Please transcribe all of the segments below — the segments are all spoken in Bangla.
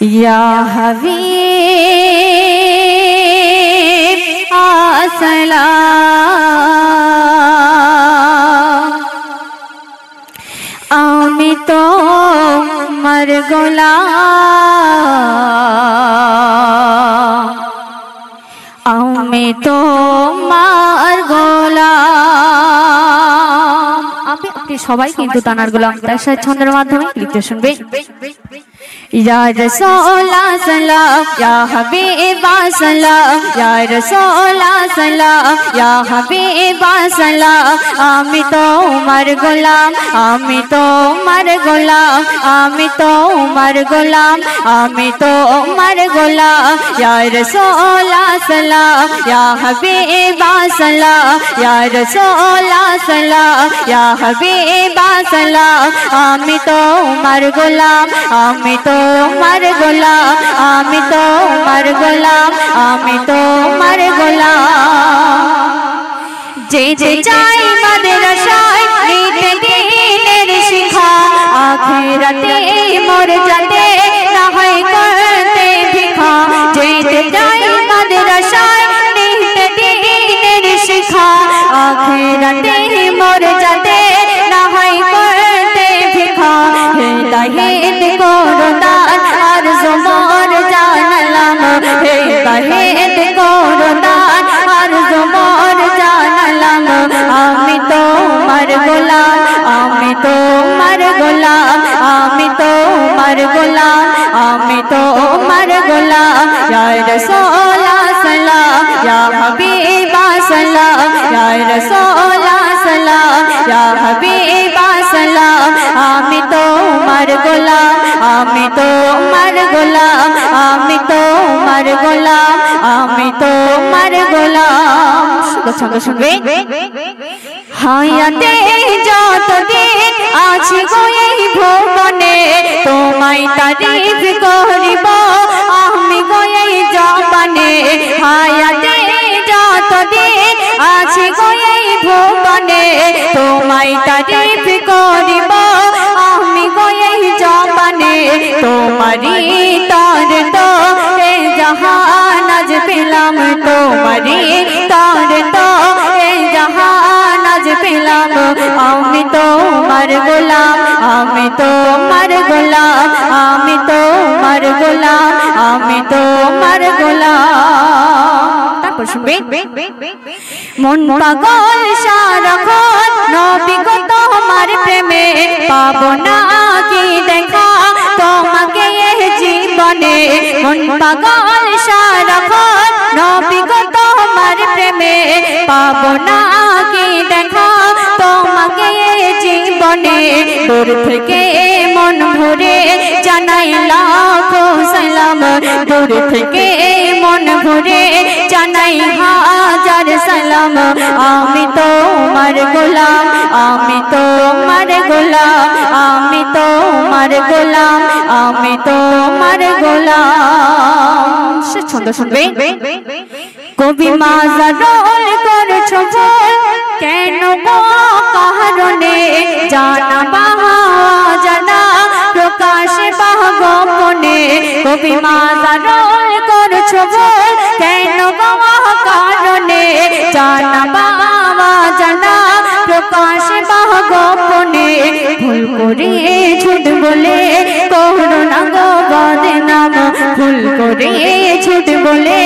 या हबीब अस्सलाम आमी तोमार गोलाम आमी तोमार गोलाम আপনি সবাই কিন্তু তানার গোলাম তার সাথে ছন্দের মাধ্যমে লিখতে শুনবে या रसूल सलाम या हबीब सलाम या रसूल सलाम या हबीब सलाम आमी तोमार गोलाम आमी तोमार गोलाम आमी तोमार गोलाम आमी तोमार गोलाम या रसूल सलाम या हबीब सलाम या रसूल सलाम या हबीब सलाम आमी तोमार गोलाम आमी तोमार गोलाम आमी तोमार गोलाम आमी तोमार गोलाम जेते चाই মাদ্রাসায় নিতে দ্বীনের শিক্ষা আখিরাতে মোর যাতে না হয় করতে ভিক্ষা যেতে চাই মাদ্রাসায় নিতে দ্বীনের শিক্ষা আখিরাতে মোর যাতে না হয় করতে ভিক্ষা হেদায়েত করো দান আরজু মোর জানালাম হেদায়েত করো দান আরজু মোর জানালাম আমি তোমার গোলাম আমি তোমার গোলাম আমি তোমার গোলাম আমি তোমার গোলাম ইয়া রাসূল সালাম ইয়া হাবিব সালাম ইয়া রাসূল সালাম ইয়া হাবিব সালাম আমি তোমার গোলাম আমি তোমার গোলাম আমি তোমার গোলাম আমি তোমার গোলাম সঙ্গে সঙ্গে হায়াতে যতদিন আছি গো এই ভুবনে তোমায় তারিফ করিব আমি গো এই জবানে হায়াতে যতদিন আছি গো এই ভুবনে তোমায় তারিফ করিব আমি গো এই জবানে তোমারি তার তো এ জাহান আজ পেলাম তোমারি তার তো এ জাহান আজ পেলাম আমি তোমার গোলাম আমি তোমার গোলাম আমি তোমার গোলাম আমি তোমার গোলাম তারপর শুনবে মন পাগল সারাক্ষণ নবী গো তোমার প্রেমে পাবো না কি দেখা তোমাকে এই জীবনে মন পাগল সারাক্ষণ নবী গো তোমার প্রেমে পাবো না কি দেখা তোমাকে এই জীবনে দূর থেকে মন ভরে জানাই লাখো সালাম দূর থেকে মন ভরে জানাই হাজার সালাম আমি তোমার গোলাম আমি তোমার গোলাম আমি তোমার গোলাম আমি তোমার গোলাম সে ছন্দ শুনবে কবি মাজারুল করছো ভুল কেন গো কারণে জানা বাহা জানা প্রকাশে বাহ গোপনে কবি মাজারুল করছো ভুল কেন গো কারণে জানা বাহা জানা প্রকাশে বাহ গোপনে ভুল করে ঝুট বলে করোনা গো বদনাম ভুল করে ঝুট বলে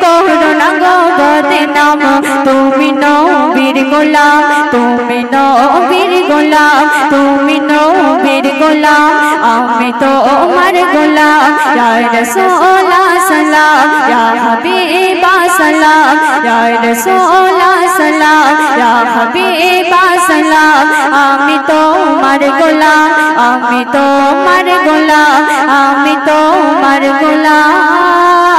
করোনা গো বদনাম তুমি নবীর গোলাম তুমি নবীর গোলাম তুমি নবীর গোলাম আমি তোমার গোলাম ইয়া রাসূল সালাম ইয়া হাবিব সালাম ইয়া রাসূল সালাম ইয়া হাবিব সালাম আমি তোমার গোলাম আমি তোমার গোলাম আমি তোমার গোলাম